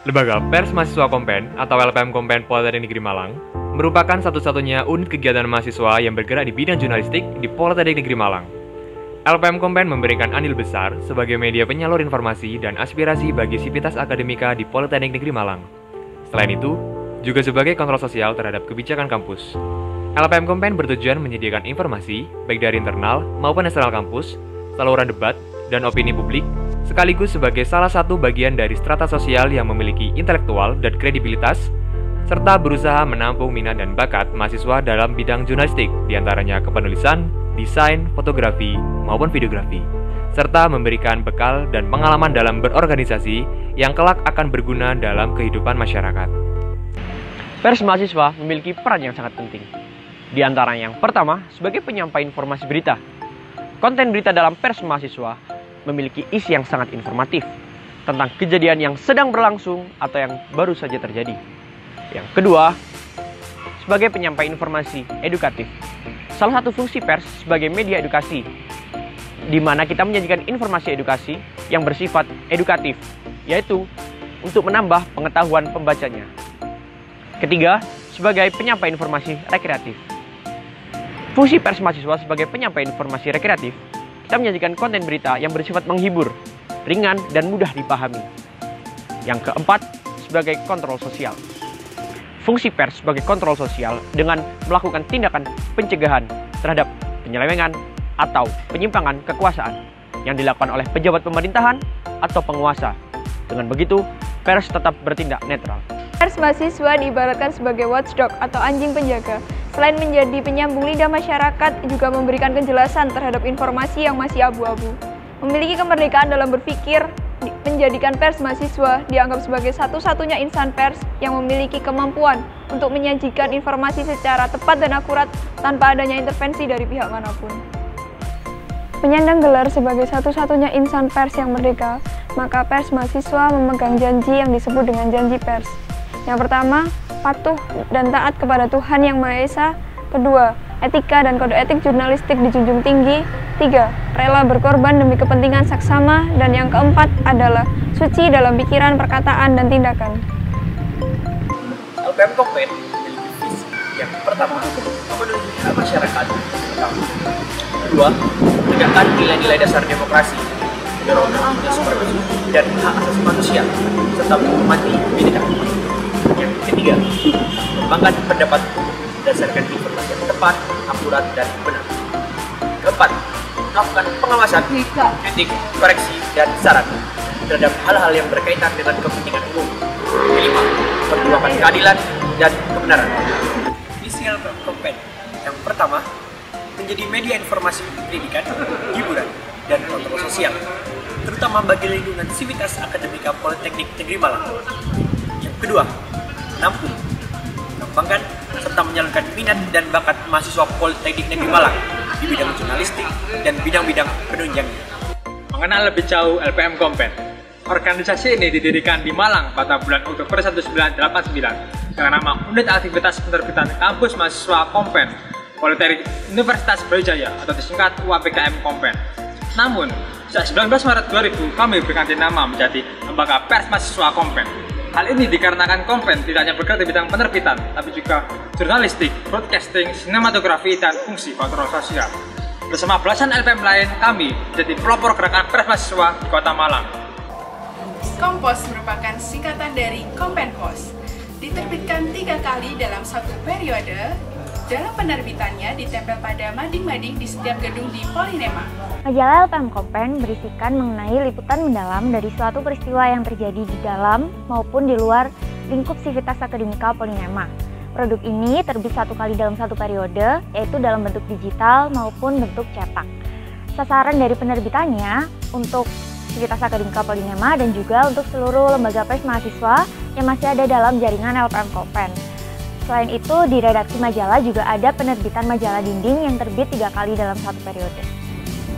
Lembaga Pers Mahasiswa Kompen atau LPM Kompen Politeknik Negeri Malang merupakan satu-satunya unit kegiatan mahasiswa yang bergerak di bidang jurnalistik di Politeknik Negeri Malang. LPM Kompen memberikan andil besar sebagai media penyalur informasi dan aspirasi bagi sivitas akademika di Politeknik Negeri Malang. Selain itu, juga sebagai kontrol sosial terhadap kebijakan kampus. LPM Kompen bertujuan menyediakan informasi baik dari internal maupun eksternal kampus, saluran debat, dan opini publik, sekaligus sebagai salah satu bagian dari strata sosial yang memiliki intelektual dan kredibilitas, serta berusaha menampung minat dan bakat mahasiswa dalam bidang jurnalistik, diantaranya kepenulisan, desain, fotografi, maupun videografi, serta memberikan bekal dan pengalaman dalam berorganisasi yang kelak akan berguna dalam kehidupan masyarakat. Pers mahasiswa memiliki peran yang sangat penting. Di antara yang pertama, sebagai penyampai informasi berita. Konten berita dalam pers mahasiswa memiliki isi yang sangat informatif tentang kejadian yang sedang berlangsung atau yang baru saja terjadi. Yang kedua, sebagai penyampai informasi edukatif. Salah satu fungsi pers sebagai media edukasi, di mana kita menyajikan informasi edukasi yang bersifat edukatif, yaitu untuk menambah pengetahuan pembacanya. Ketiga, sebagai penyampai informasi rekreatif. Fungsi pers mahasiswa sebagai penyampai informasi rekreatif, kita menyajikan konten berita yang bersifat menghibur, ringan, dan mudah dipahami. Yang keempat, sebagai kontrol sosial. Fungsi pers sebagai kontrol sosial dengan melakukan tindakan pencegahan terhadap penyelewengan atau penyimpangan kekuasaan yang dilakukan oleh pejabat pemerintahan atau penguasa. Dengan begitu, pers tetap bertindak netral. Pers mahasiswa diibaratkan sebagai watchdog atau anjing penjaga. Selain menjadi penyambung lidah masyarakat, juga memberikan kejelasan terhadap informasi yang masih abu-abu. Memiliki kemerdekaan dalam berpikir, menjadikan pers mahasiswa dianggap sebagai satu-satunya insan pers yang memiliki kemampuan untuk menyajikan informasi secara tepat dan akurat tanpa adanya intervensi dari pihak manapun. Menyandang gelar sebagai satu-satunya insan pers yang merdeka, maka pers mahasiswa memegang janji yang disebut dengan janji pers. Yang pertama, patuh dan taat kepada Tuhan Yang Maha Esa. Kedua, etika dan kode etik jurnalistik dijunjung tinggi. Tiga, rela berkorban demi kepentingan saksama. Dan yang keempat adalah suci dalam pikiran, perkataan, dan tindakan. LPM Kompen memiliki visi yang pertama, memenuhi hak masyarakat. Kedua, menegakkan nilai-nilai dasar demokrasi, mendorong supervisi dan hak asasi manusia, serta menghormati kebinekaan. Yang ketiga, mengembangkan pendapat berdasarkan informasi yang tepat, akurat, dan benar. Keempat, melakukan pengawasan, kritik, koreksi, dan saran terhadap hal-hal yang berkaitan dengan kepentingan umum. Kelima, memperjuangkan keadilan dan kebenaran. Misi LPM Kompen yang pertama, menjadi media informasi pendidikan, hiburan, dan kontrol sosial, terutama bagi lingkungan sivitas akademika Politeknik Negeri Malang. Yang kedua, menampung, mengembangkan, serta menyalurkan minat dan bakat mahasiswa Politeknik Negeri Malang di bidang jurnalistik dan bidang-bidang penunjangnya. Mengenal lebih jauh LPM Kompen. Organisasi ini didirikan di Malang pada bulan Oktober 1989 dengan nama Unit Aktivitas Penerbitan Kampus Mahasiswa Kompen Politeknik Universitas Brawijaya atau disingkat UAPKM Kompen. Namun, sejak 19 Maret 2000 kami berganti nama menjadi Lembaga Pers Mahasiswa Kompen. Hal ini dikarenakan Kompen tidak hanya bergerak di bidang penerbitan, tapi juga jurnalistik, broadcasting, sinematografi, dan fungsi kontrol sosial. Bersama belasan LPM lain, kami menjadi pelopor gerakan pers mahasiswa di Kota Malang. Kompos merupakan singkatan dari Kompen Pos. Diterbitkan 3 kali dalam satu periode. Dalam penerbitannya ditempel pada mading-mading di setiap gedung di Polinema. Majalah LPM Kompen berisikan mengenai liputan mendalam dari suatu peristiwa yang terjadi di dalam maupun di luar lingkup sivitas akademika Polinema. Produk ini terbit 1 kali dalam satu periode, yaitu dalam bentuk digital maupun bentuk cetak. Sasaran dari penerbitannya untuk sivitas akademika Polinema dan juga untuk seluruh lembaga pers mahasiswa yang masih ada dalam jaringan LPM Kompen. Selain itu, di redaksi majalah juga ada penerbitan majalah dinding yang terbit 3 kali dalam satu periode.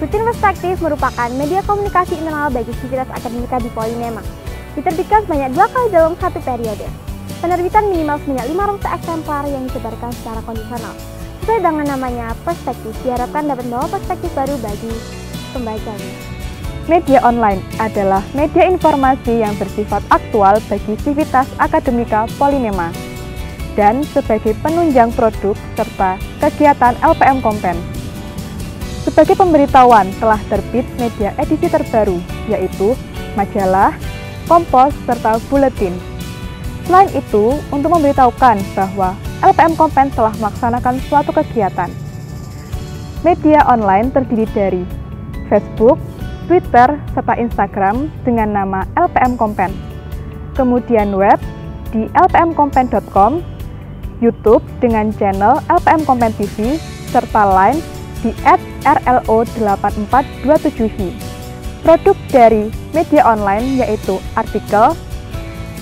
Buletin Perspektif merupakan media komunikasi internal bagi sivitas akademika di Polinema. Diterbitkan sebanyak 2 kali dalam satu periode. Penerbitan minimal sebanyak 500 eksemplar yang disebarkan secara kondisional. Sesuai dengan namanya, Perspektif diharapkan dapat membawa perspektif baru bagi pembacanya. Media online adalah media informasi yang bersifat aktual bagi Civitas Akademika Polinema dan sebagai penunjang produk serta kegiatan LPM Kompen. Sebagai pemberitahuan telah terbit media edisi terbaru, yaitu majalah, kompos, serta buletin. Selain itu, untuk memberitahukan bahwa LPM Kompen telah melaksanakan suatu kegiatan. Media online terdiri dari Facebook, Twitter, serta Instagram dengan nama LPM Kompen. Kemudian web di lpmkompen.com, YouTube dengan channel LPM Kompen TV, serta Line di @rlo8427hi. Produk dari media online yaitu artikel,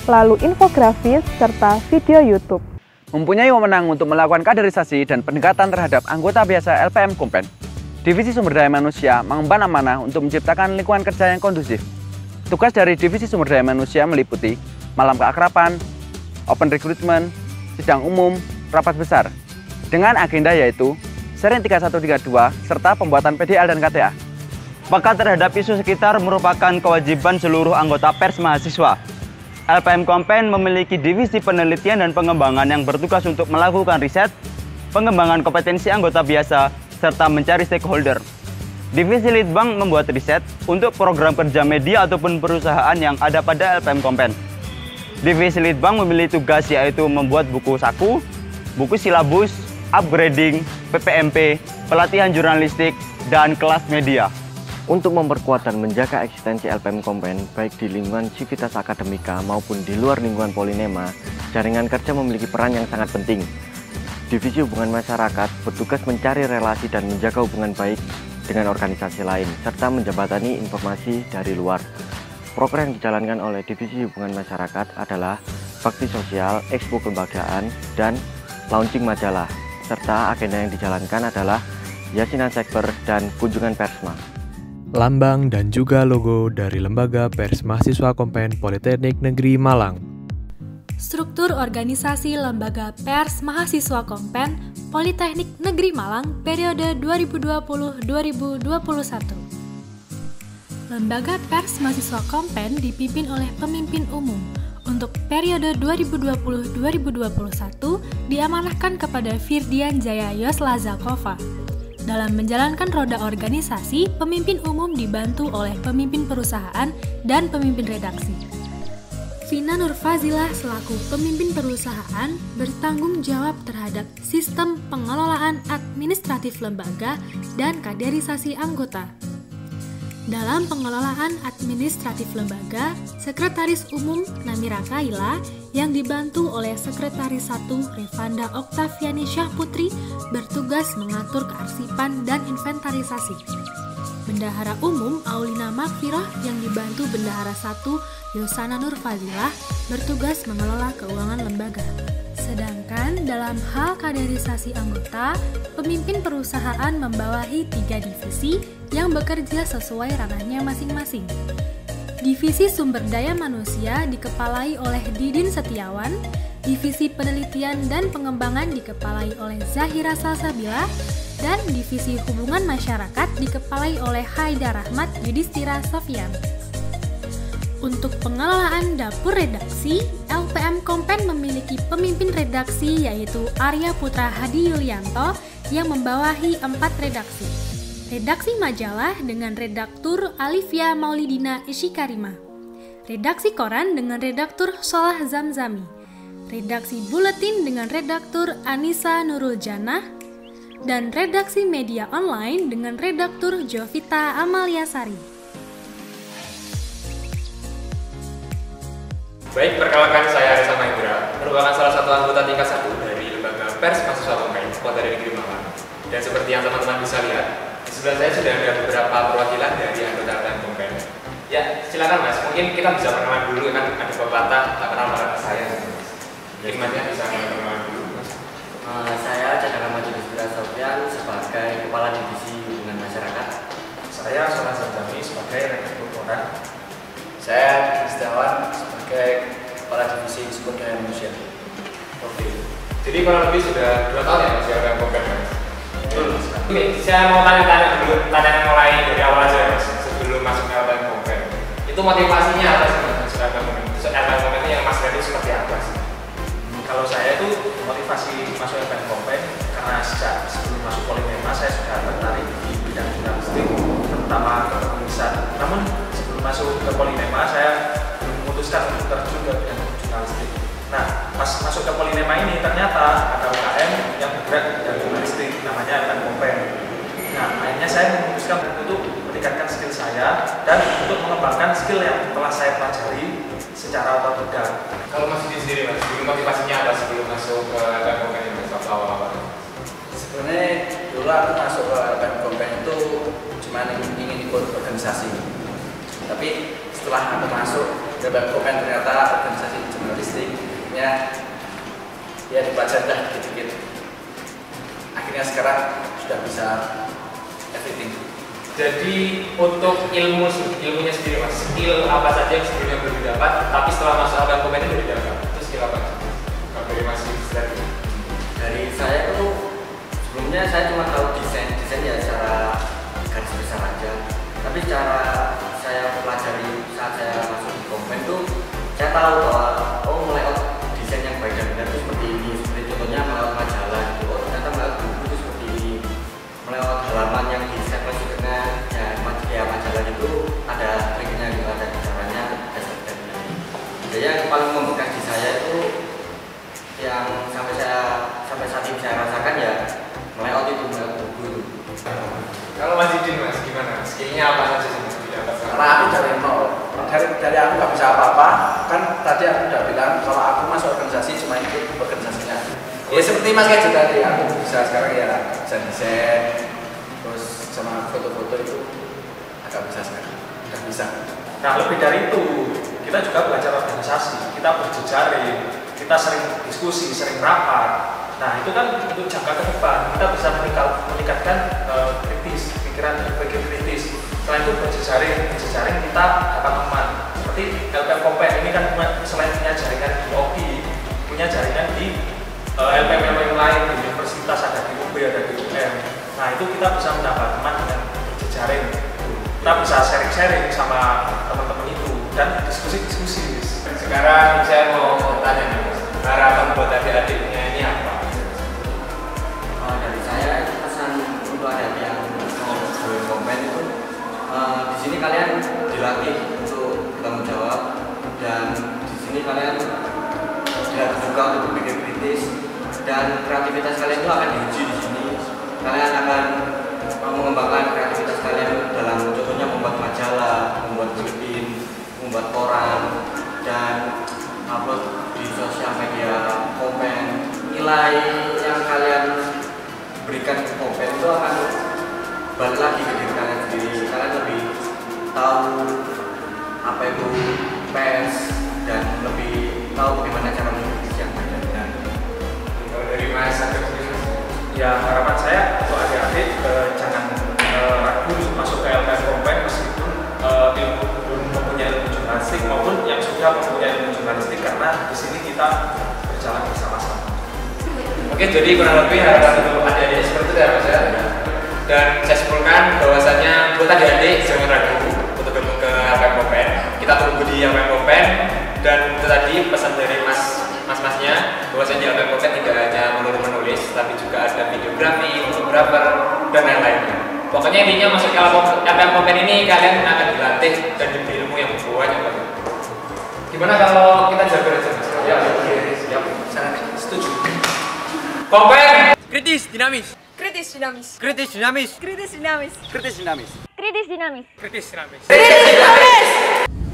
lalu infografis, serta video YouTube. Mempunyai wewenang untuk melakukan kaderisasi dan pendekatan terhadap anggota biasa LPM Kompen. Divisi Sumber Daya Manusia mengemban amanah untuk menciptakan lingkungan kerja yang kondusif. Tugas dari Divisi Sumber Daya Manusia meliputi malam keakraban, open recruitment, sidang umum, rapat besar, dengan agenda yaitu sering 3132 serta pembuatan PDL dan KTA. Peka terhadap isu sekitar merupakan kewajiban seluruh anggota pers mahasiswa. LPM Kompen memiliki divisi penelitian dan pengembangan yang bertugas untuk melakukan riset, pengembangan kompetensi anggota biasa, serta mencari stakeholder. Divisi Litbang membuat riset untuk program kerja media ataupun perusahaan yang ada pada LPM Kompen. Divisi Litbang memiliki tugas yaitu membuat buku saku, buku silabus, upgrading, PPMP, pelatihan jurnalistik, dan kelas media. Untuk memperkuat dan menjaga eksistensi LPM Kompen, baik di lingkungan Civitas Akademika maupun di luar lingkungan Polinema, jaringan kerja memiliki peran yang sangat penting. Divisi Hubungan Masyarakat bertugas mencari relasi dan menjaga hubungan baik dengan organisasi lain, serta menjembatani informasi dari luar. Program yang dijalankan oleh Divisi Hubungan Masyarakat adalah bakti sosial, expo kelembagaan, dan launching majalah, serta agenda yang dijalankan adalah Yasinan Sekber dan kunjungan Persma. Lambang dan juga logo dari Lembaga Pers Mahasiswa Kompen Politeknik Negeri Malang. Struktur organisasi Lembaga Pers Mahasiswa Kompen Politeknik Negeri Malang periode 2020-2021. Lembaga Pers Mahasiswa Kompen dipimpin oleh pemimpin umum. Untuk periode 2020-2021 diamanahkan kepada Firdian Jaya Yoslazakova. Dalam menjalankan roda organisasi, pemimpin umum dibantu oleh pemimpin perusahaan dan pemimpin redaksi. Vina Nurfazilah selaku pemimpin perusahaan bertanggung jawab terhadap sistem pengelolaan administratif lembaga dan kaderisasi anggota. Dalam pengelolaan administratif lembaga, Sekretaris Umum Namira Kaila yang dibantu oleh Sekretaris 1 Revanda Oktaviani Syahputri bertugas mengatur kearsipan dan inventarisasi. Bendahara Umum Aulina Makfiroh yang dibantu Bendahara 1 Yosana Nurfazilah bertugas mengelola keuangan lembaga. Sedangkan dalam hal kaderisasi anggota, pemimpin perusahaan membawahi 3 divisi yang bekerja sesuai ranahnya masing-masing. Divisi Sumber Daya Manusia dikepalai oleh Didin Setiawan, Divisi Penelitian dan Pengembangan dikepalai oleh Zahira Salsabila, dan Divisi Hubungan Masyarakat dikepalai oleh Haidar Rahmat Yudhistira Sofyan. Untuk pengelolaan dapur redaksi, LPM Kompen memiliki pemimpin redaksi yaitu Arya Putra Hadi Yulianto yang membawahi 4 redaksi. Redaksi majalah dengan redaktur Alifia Maulidina Ishikarima. Redaksi koran dengan redaktur Solah Zamzami. Redaksi buletin dengan redaktur Anissa Nurul Jannah. Dan redaksi media online dengan redaktur Jovita Amaliasari. Baik, perkenalkan saya Reza Mahendra, merupakan salah satu anggota tingkat 1 dari Lembaga Pers Mahasiswa Kompen Politeknik Negeri Malang. Dan seperti yang teman-teman bisa lihat, di sebelah saya sudah ada beberapa perwakilan dari anggota LPM Kompen. Ya, silakan Mas, mungkin kita bisa perkenalan dulu, kan ada pepatah tak kenal maka saya. Mungkin Masnya bisa perkenalan dulu, Mas. Saya Chandra Majudistira Sofyan sebagai Kepala Divisi Hubungan Masyarakat. Saya Solah Zamzami sebagai redaktur koran. Saya Setiawan sebagai Kepala Divisi Sumber Daya Manusia. Oke. Jadi kurang lebih sudah 2 tahun ya Mas LPM Kompen, Mas? Betul. Oke, saya mau tanya-tanya dulu, tanya mulai dari awal aja Mas, sebelum masuk ke LPM Itu motivasinya apa sih masuk LPM Kompen? LPM Kompen yang Mas Gani seperti apa sih? Kalau saya itu motivasi masuk LPM Kompen karena sejak sebelum masuk Polinema saya sudah tertarik di bidang jurnalistik, terutama kepenulisan. Namun sebelum masuk ke Polinema saya belum memutuskan untuk terjun ke bidang jurnalistik. Nah, pas masuk ke Polinema ini ternyata ada UKM yang bergerak di bidang jurnalistik, namanya LPM Kompen. Nah, akhirnya saya memutuskan untuk meningkatkan skill saya dan untuk mengembangkan skill yang telah saya pelajari secara otodidak. Kalau Mas Didi sendiri, Mas, motivasinya apa sebelum masuk ke LPM Kompen ini, Mas, awal-awal? Sebenarnya dulu aku masuk ke LPM Kompen itu cuma ingin ikut organisasi. Tapi setelah aku masuk ke LPM Kompen ternyata organisasi jurnalistiknya ya dipelajari dah dikit-dikit. Akhirnya sekarang sudah bisa everything. Jadi untuk ilmunya sendiri, Mas, skill apa saja yang sebelumnya belum didapat, tapi setelah masuk LPM Kompen itu didapat. Itu skill apa? Kalau dari Mas Didi? Dari saya itu sebelumnya saya cuma tahu desain ya secara garis besar aja. Tapi cara saya pelajari saat saya masuk di Kompen tuh saya tahu bahwa melayout desain yang baik dan benar itu seperti ini. Seperti contohnya melayout majalah gitu. Ternyata melayout buku itu seperti ini. Melayout halaman yang disetlist dengan majalah itu ada triknya gitu, ada caranya, ada stepnya. Jadi yang paling membekas di saya itu yang sampai saat ini saya rasakan ya melayout buku itu. Kalau Mas Didi, Mas, gimana? Skillnya apa saja sih Mas didapat? Karena aku dari nol, dari aku nggak bisa apa-apa. Kan tadi aku udah bilang kalau aku masuk organisasi cuma ikut organisasinya. Ya seperti Mas Kejo tadi, aku bisa sekarang ya bisa desain, terus sama foto-foto itu agak bisa sekarang, udah bisa. Nah, lebih dari itu, kita juga belajar organisasi, kita berjejaring, kita sering diskusi, sering rapat. Nah, itu kan untuk jangka ke depan, kita bisa meningkatkan kritis, pikiran berpikir kritis. Selain itu berjejaring kita dapat teman. Seperti LPM Kompen ini kan selain punya jaringan di OKI, punya jaringan di LPM yang lain, di universitas, ada di UB, ada di UM. Nah, itu kita bisa mendapat teman dengan berjejaring. Kita bisa sharing-sharing sama teman-teman itu dan diskusi-diskusi. Sekarang saya mau tanya nih, Mas, harapan buat adik-adiknya ini apa? Dari saya pesan untuk adik-adik yang mau join Kompen itu di sini kalian dilatih untuk bertanggung jawab dan di sini kalian juga untuk berpikir kritis dan kreativitas kalian itu akan diuji di sini. Kalian akan mengembangkan kreativitas kalian dalam contohnya membuat majalah, membuat bulletin, membuat koran dan upload di sosial media Kompen. Nilai yang kalian berikan ke Kompen itu akan balik lagi ke diri kalian sendiri. Kalian lebih tahu apa itu pers dan lebih tahu bagaimana cara menulis yang benar. Kalau dari Mas Agus, ya harapan saya untuk adik-adik jangan ragu untuk masuk ke LPM Kompen meskipun ilmu belum mempunyai ilmu jurnalistik maupun yang sudah mempunyai ilmu jurnalistik karena di sini kita berjalan bersama-sama. Oke, jadi kurang lebih harapan untuk adik-adik seperti itu ya, Mas ya. Dan saya simpulkan bahwasannya buat adik-adik jangan ragu untuk gabung ke LPM Kompen. Kita tunggu di LPM Kompen dan itu tadi pesan dari mas-masnya bahwasanya di LPM Kompen tidak hanya melulu menulis, tapi juga ada videografi, fotografer dan lain-lainnya. Pokoknya intinya masuk ke LPM Kompen ini kalian akan dilatih dan diberi ilmu yang banyak banget. Gimana kalau kita jabar aja, Mas? Ya, siap. Sangat setuju. Kompen kritis dinamis. Kritis dinamis. Kritis dinamis. Kritis dinamis. Kritis dinamis. Kritis dinamis. Kritis dinamis. Kritis dinamis.